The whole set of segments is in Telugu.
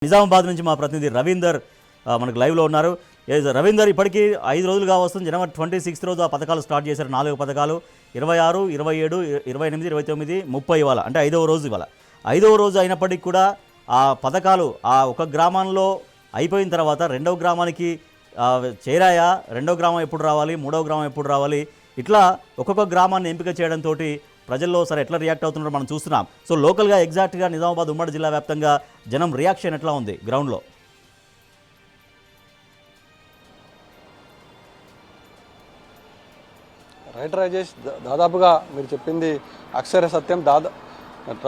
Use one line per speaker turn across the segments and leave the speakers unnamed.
నిజామాబాద్ నుంచి మా ప్రతినిధి రవీందర్ మనకు లైవ్లో ఉన్నారు. రవీందర్, ఇప్పటికీ 5 రోజులుగా వస్తుంది. జనవరి 26 రోజు ఆ పథకాలు స్టార్ట్ చేశారు. 4 పథకాలు 26, 27, 28, 29, 30 ఇవాళ, అంటే 5వ రోజు. ఇవాళ 5వ రోజు అయినప్పటికీ కూడా ఆ పథకాలు ఆ ఒక గ్రామంలో అయిపోయిన తర్వాత రెండవ గ్రామానికి చేరాయా? రెండవ గ్రామం ఎప్పుడు రావాలి, మూడవ గ్రామం ఎప్పుడు రావాలి, ఇట్లా ఒక్కొక్క గ్రామాన్ని ఎంపిక చేయడంతో ప్రజల్లో సరే ఎట్లా రియాక్ట్ అవుతున్నారో మనం చూస్తున్నాం. సో లోకల్గా ఎగ్జాక్ట్గా నిజామాబాద్ ఉమ్మడి జిల్లా వ్యాప్తంగా జనం రియాక్షన్ ఎట్లా ఉంది గ్రౌండ్లో?
రైట్ రాజేష్, దాదాపుగా మీరు చెప్పింది అక్షర సత్యం.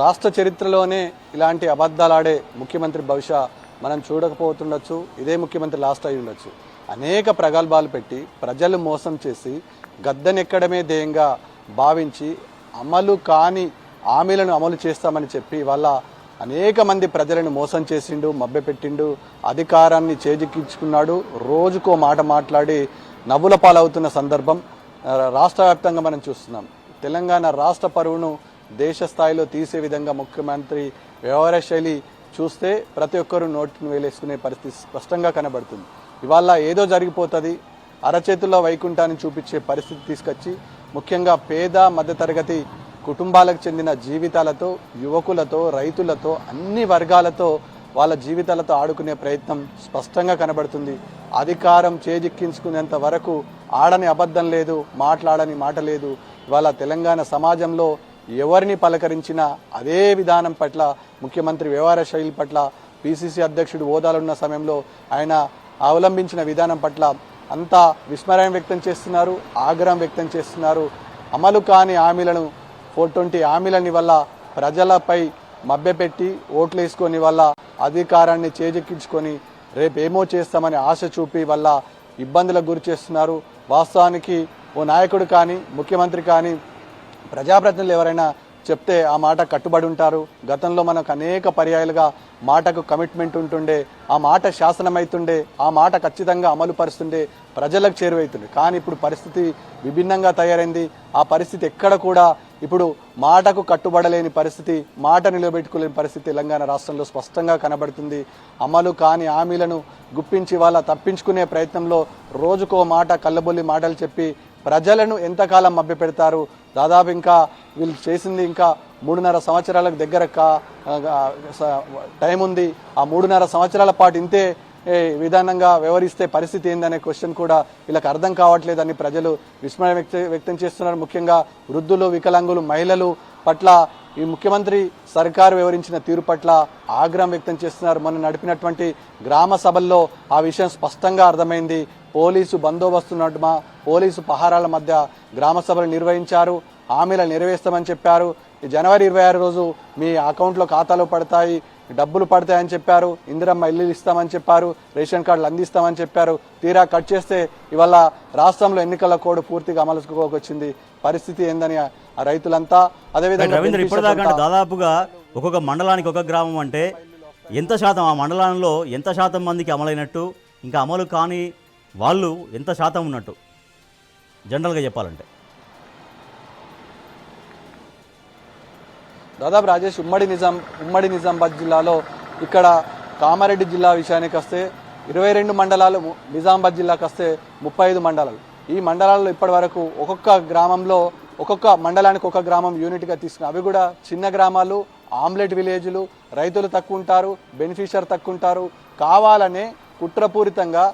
రాష్ట్ర చరిత్రలోనే ఇలాంటి అబద్ధాలాడే ముఖ్యమంత్రి బహుశా మనం చూడకపోతుండొచ్చు. ఇదే ముఖ్యమంత్రి లాస్ట్ అయి ఉండొచ్చు. అనేక ప్రగల్భాలు పెట్టి ప్రజలు మోసం చేసి గద్దెనెక్కడమే ధ్యేయంగా భావించి అమలు కాని హామీలను అమలు చేస్తామని చెప్పి వాళ్ళ అనేక మంది ప్రజలను మోసం చేసిండు, మభ్యపెట్టిండు, అధికారాన్ని చేజిక్కించుకున్నాడు. రోజుకో మాట మాట్లాడి నవ్వుల పాలవుతున్న సందర్భం రాష్ట్ర వ్యాప్తంగా మనం చూస్తున్నాం. తెలంగాణ రాష్ట్ర పరువును దేశ స్థాయిలో తీసే విధంగా ముఖ్యమంత్రి వ్యవహార శైలి చూస్తే ప్రతి ఒక్కరూ నోటిని వేలేసుకునే పరిస్థితి స్పష్టంగా కనబడుతుంది. ఇవాళ ఏదో జరిగిపోతుంది, అరచేతుల్లో వైకుంఠాన్ని చూపించే పరిస్థితి తీసుకొచ్చి ముఖ్యంగా పేద మధ్యతరగతి కుటుంబాలకు చెందిన జీవితాలతో, యువకులతో, రైతులతో, అన్ని వర్గాలతో వాళ్ళ జీవితాలతో ఆడుకునే ప్రయత్నం స్పష్టంగా కనబడుతుంది. అధికారం చేజిక్కించుకునేంత వరకు ఆడని అబద్ధం లేదు, మాట్లాడని మాట లేదు. ఇవాళ తెలంగాణ సమాజంలో ఎవరిని పలకరించినా అదే విధానం పట్ల, ముఖ్యమంత్రి వ్యవహార శైలి పట్ల, పిసిసి అధ్యక్షుడు హోదాలున్న సమయంలో ఆయన అవలంబించిన విధానం పట్ల అంతా విస్మయం వ్యక్తం చేస్తున్నారు, ఆగ్రహం వ్యక్తం చేస్తున్నారు. అమలు కాని హామీలను 420 హామీలని వల్ల ప్రజలపై మభ్యపెట్టి ఓట్లు వేసుకొని వల్ల అధికారాన్ని చేజెక్కించుకొని రేపేమో చేస్తామని ఆశ చూపి వల్ల ఇబ్బందులకు గురి చేస్తున్నారు. వాస్తవానికి ఓ నాయకుడు కానీ, ముఖ్యమంత్రి కానీ, ప్రజాప్రతినిధులు ఎవరైనా చెప్తే ఆ మాట కట్టుబడి ఉంటారు. గతంలో మనకు అనేక పర్యాయాలుగా మాటకు కమిట్మెంట్ ఉంటుండే, ఆ మాట శాసనమైతుండే, ఆ మాట ఖచ్చితంగా అమలు పరుస్తుండే, ప్రజలకు చేరువైతుండే. కానీ ఇప్పుడు పరిస్థితి విభిన్నంగా తయారైంది. ఆ పరిస్థితి ఎక్కడ కూడా ఇప్పుడు మాటకు కట్టుబడలేని పరిస్థితి, మాట నిలబెట్టుకోలేని పరిస్థితి తెలంగాణ రాష్ట్రంలో స్పష్టంగా కనబడుతుంది. అమలు కాని హామీలను గుప్పించి వాళ్ళ తప్పించుకునే ప్రయత్నంలో రోజుకో మాట కళ్ళబొల్లి మాటలు చెప్పి ప్రజలను ఎంతకాలం మభ్యపెడతారు? దాదాపు ఇంకా వీళ్ళు చేసింది ఇంకా 3.5 సంవత్సరాలకు దగ్గర టైం ఉంది. ఆ 3.5 సంవత్సరాల పాటు ఇంతే విధానంగా వ్యవహరిస్తే పరిస్థితి ఏందనే క్వశ్చన్ కూడా వీళ్ళకి అర్థం కావట్లేదని ప్రజలు విస్మయం వ్యక్తం చేస్తున్నారు. ముఖ్యంగా వృద్ధులు, వికలాంగులు, మహిళలు పట్ల ఈ ముఖ్యమంత్రి సర్కారు వివరించిన తీరు పట్ల ఆగ్రహం వ్యక్తం చేస్తున్నారు. మనం నడిపినటువంటి గ్రామ సభల్లో ఆ విషయం స్పష్టంగా అర్థమైంది. పోలీసు బందోబస్తు నడుమ, పోలీసు పహారాల మధ్య గ్రామ సభలు నిర్వహించారు. హామీలు నెరవేర్స్తామని చెప్పారు. జనవరి 26 రోజు మీ అకౌంట్లో ఖాతాలో పడతాయి, డబ్బులు పడతాయని చెప్పారు. ఇందిరమ్మ ఇల్లు ఇస్తామని చెప్పారు, రేషన్ కార్డులు అందిస్తామని చెప్పారు. తీరా కట్ చేస్తే ఇవాళ రాష్ట్రంలో ఎన్నికల కోడ్ పూర్తిగా అమలుకోకొచ్చింది. పరిస్థితి ఏందని ఆ రైతులంతా
అదేవిధంగా దాదాపుగా ఒక్కొక్క మండలానికి ఒక గ్రామం అంటే ఎంత శాతం, ఆ మండలంలో ఎంత శాతం మందికి అమలైనట్టు, ఇంకా అమలు కాని వాళ్ళు ఎంత శాతం ఉన్నట్టు జనరల్గా చెప్పాలంటే?
దాదాపు రాజేష్, ఉమ్మడి నిజామాబాద్ జిల్లాలో ఇక్కడ కామారెడ్డి జిల్లా విషయానికి వస్తే 22 మండలాలు, నిజామాబాద్ జిల్లాకి వస్తే 35 మండలాలు. ఈ మండలాల్లో ఇప్పటి వరకు ఒక్కొక్క గ్రామంలో, ఒక్కొక్క మండలానికి ఒక గ్రామం యూనిట్గా తీసుకుని, అవి కూడా చిన్న గ్రామాలు, ఆమ్లెట్ విలేజ్లు, రైతులు తక్కువ ఉంటారు, బెనిఫిషియర్ తక్కువ ఉంటారు. కావాలనే కుట్రపూరితంగా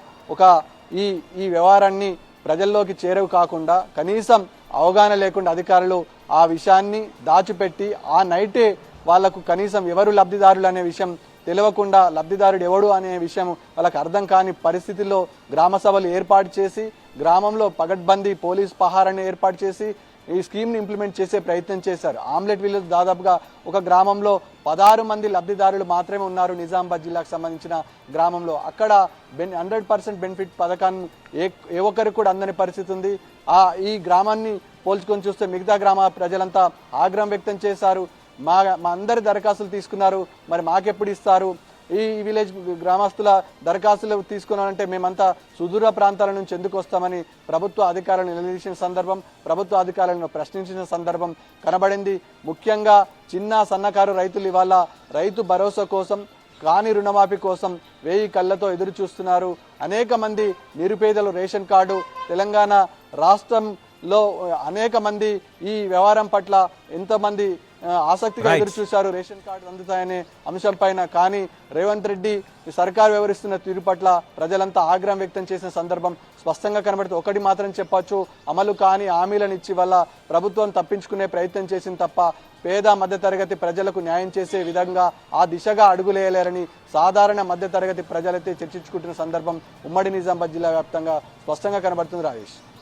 ఈ వ్యవహారాన్ని ప్రజల్లోకి చేరువు కాకుండా, కనీసం అవగాహన లేకుండా అధికారులు ఆ విషయాన్ని దాచిపెట్టి ఆ నైటే వాళ్లకు కనీసం ఎవరు లబ్ధిదారులు అనే విషయం తెలియకుండా, లబ్ధిదారుడు ఎవడు అనే విషయం వాళ్ళకి అర్థం కాని పరిస్థితుల్లో గ్రామ సభలు ఏర్పాటు చేసి, గ్రామంలో పగడ్బందీ పోలీస్ పహారాన్ని ఏర్పాటు చేసి ఈ స్కీమ్ని ఇంప్లిమెంట్ చేసే ప్రయత్నం చేశారు. ఆమ్లెట్ విలేజ్ దాదాపుగా ఒక గ్రామంలో 16 మంది లబ్ధిదారులు మాత్రమే ఉన్నారు. నిజామాబాద్ జిల్లాకు సంబంధించిన గ్రామంలో అక్కడ 100% బెనిఫిట్ పథకాన్ని ఏ ఒక్కరికి కూడా అందని పరిస్థితి ఉంది. ఈ గ్రామాన్ని పోల్చుకొని చూస్తే మిగతా గ్రామ ప్రజలంతా ఆగ్రహం వ్యక్తం చేశారు. మా అందరి దరఖాస్తులు తీసుకున్నారు, మరి మాకెప్పుడు ఇస్తారు? ఈ విలేజ్ గ్రామస్తుల దరఖాస్తులు తీసుకున్నామంటే మేమంతా సుదూర ప్రాంతాల నుంచి ఎందుకు వస్తామని ప్రభుత్వ అధికారులను నిలదీసిన సందర్భం, ప్రభుత్వ అధికారులను ప్రశ్నించిన సందర్భం కనబడింది. ముఖ్యంగా చిన్న సన్నకారు రైతులు ఇవాళ రైతు భరోసా కోసం కాని రుణమాఫీ కోసం 1000 కళ్ళతో ఎదురు చూస్తున్నారు. అనేక మంది నిరుపేదలు రేషన్ కార్డు తెలంగాణ రాష్ట్రంలో అనేక మంది ఈ వ్యవహారం పట్ల ఎంతమంది ఆసక్తిగా ఎదురు చూశారు రేషన్ కార్డు అందుతాయనే అంశం పైన. కానీ రేవంత్ రెడ్డి సర్కారు వ్యవహరిస్తున్న తీరు పట్ల ప్రజలంతా ఆగ్రహం వ్యక్తం చేసిన సందర్భం స్పష్టంగా కనబడుతుంది. ఒకటి మాత్రం చెప్పొచ్చు, అమలు కాని హామీలను ఇచ్చి వల్ల ప్రభుత్వం తప్పించుకునే ప్రయత్నం చేసింది తప్ప పేద మధ్యతరగతి ప్రజలకు న్యాయం చేసే విధంగా ఆ దిశగా అడుగులేయలేరని సాధారణ మధ్యతరగతి ప్రజలైతే చర్చించుకుంటున్న సందర్భం ఉమ్మడి నిజామాబాద్ జిల్లా వ్యాప్తంగా స్పష్టంగా కనబడుతుంది. రాజేష్.